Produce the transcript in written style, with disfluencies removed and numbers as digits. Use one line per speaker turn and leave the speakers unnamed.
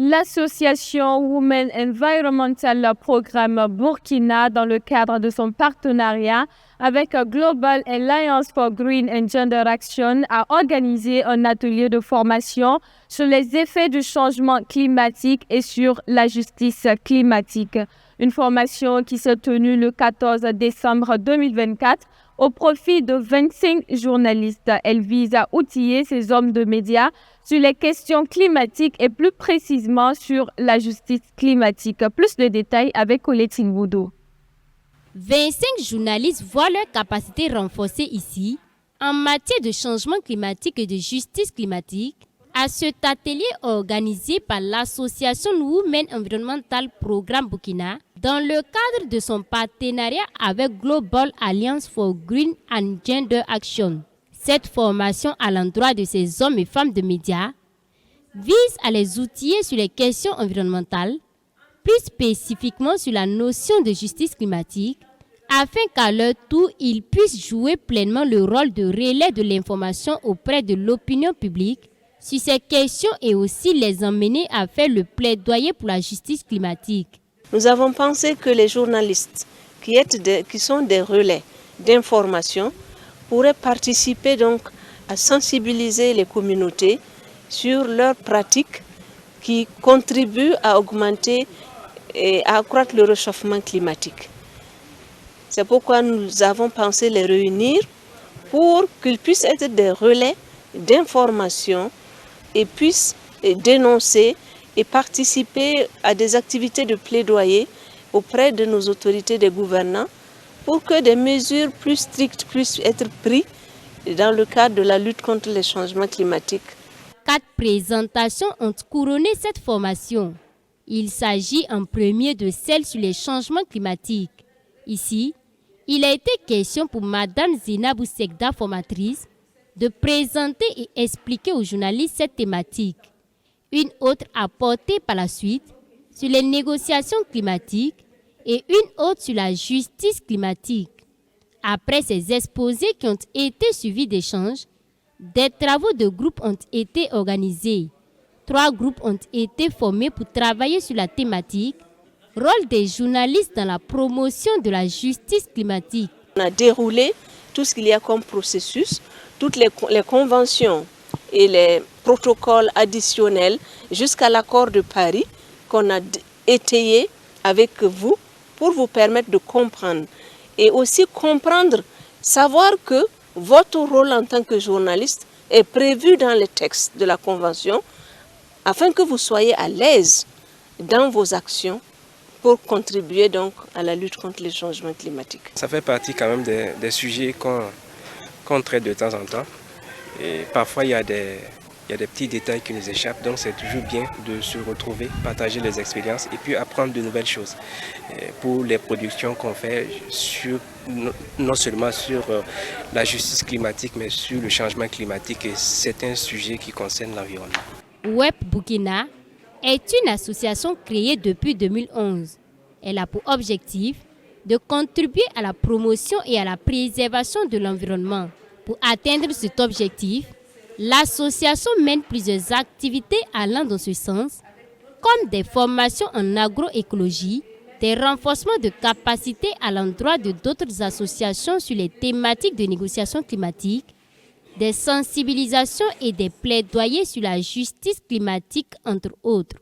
L'association Women Environmental Programme Burkina, dans le cadre de son partenariat avec Global Alliance for Green and Gender Action, a organisé un atelier de formation sur les effets du changement climatique et sur la justice climatique. Une formation qui s'est tenue le 14 décembre 2024 au profit de 25 journalistes. Elle vise à outiller ces hommes de médias sur les questions climatiques et plus précisément sur la justice climatique. Plus de détails avec Colette Boudou.
25 journalistes voient leur capacité renforcée ici en matière de changement climatique et de justice climatique à cet atelier organisé par l'association Women Environmental Programme Burkina dans le cadre de son partenariat avec Global Alliance for Green and Gender Action. Cette formation à l'endroit de ces hommes et femmes de médias vise à les outiller sur les questions environnementales, plus spécifiquement sur la notion de justice climatique, afin qu'à leur tour, ils puissent jouer pleinement le rôle de relais de l'information auprès de l'opinion publique sur ces questions et aussi les emmener à faire le plaidoyer pour la justice climatique.
Nous avons pensé que les journalistes qui sont des relais d'information pourraient participer donc à sensibiliser les communautés sur leurs pratiques qui contribuent à augmenter et à accroître le réchauffement climatique. C'est pourquoi nous avons pensé les réunir pour qu'ils puissent être des relais d'information et puissent dénoncer et participer à des activités de plaidoyer auprès de nos autorités, des gouvernants, pour que des mesures plus strictes puissent être prises dans le cadre de la lutte contre les changements climatiques.
4 présentations ont couronné cette formation. Il s'agit en premier de celle sur les changements climatiques. Ici, il a été question pour Madame Zinabou Sekda, formatrice, de présenter et expliquer aux journalistes cette thématique. Une autre apportée par la suite sur les négociations climatiques et une autre sur la justice climatique. Après ces exposés qui ont été suivis d'échanges, des travaux de groupe ont été organisés. 3 groupes ont été formés pour travailler sur la thématique « Rôle des journalistes dans la promotion de la justice climatique ».
On a déroulé tout ce qu'il y a comme processus, toutes les conventions et les protocoles additionnels jusqu'à l'accord de Paris qu'on a étayé avec vous pour vous permettre de comprendre et aussi comprendre, savoir que votre rôle en tant que journaliste est prévu dans les textes de la Convention afin que vous soyez à l'aise dans vos actions pour contribuer donc à la lutte contre les changements climatiques.
Ça fait partie quand même des sujets qu'on traite de temps en temps. Et parfois, il y a des petits détails qui nous échappent, donc c'est toujours bien de se retrouver, partager les expériences et puis apprendre de nouvelles choses pour les productions qu'on fait, non seulement sur la justice climatique, mais sur le changement climatique et certains sujets qui concernent l'environnement.
WEP Burkina est une association créée depuis 2011. Elle a pour objectif de contribuer à la promotion et à la préservation de l'environnement. Pour atteindre cet objectif, l'association mène plusieurs activités allant dans ce sens, comme des formations en agroécologie, des renforcements de capacités à l'endroit de d'autres associations sur les thématiques de négociation climatique, des sensibilisations et des plaidoyers sur la justice climatique, entre autres.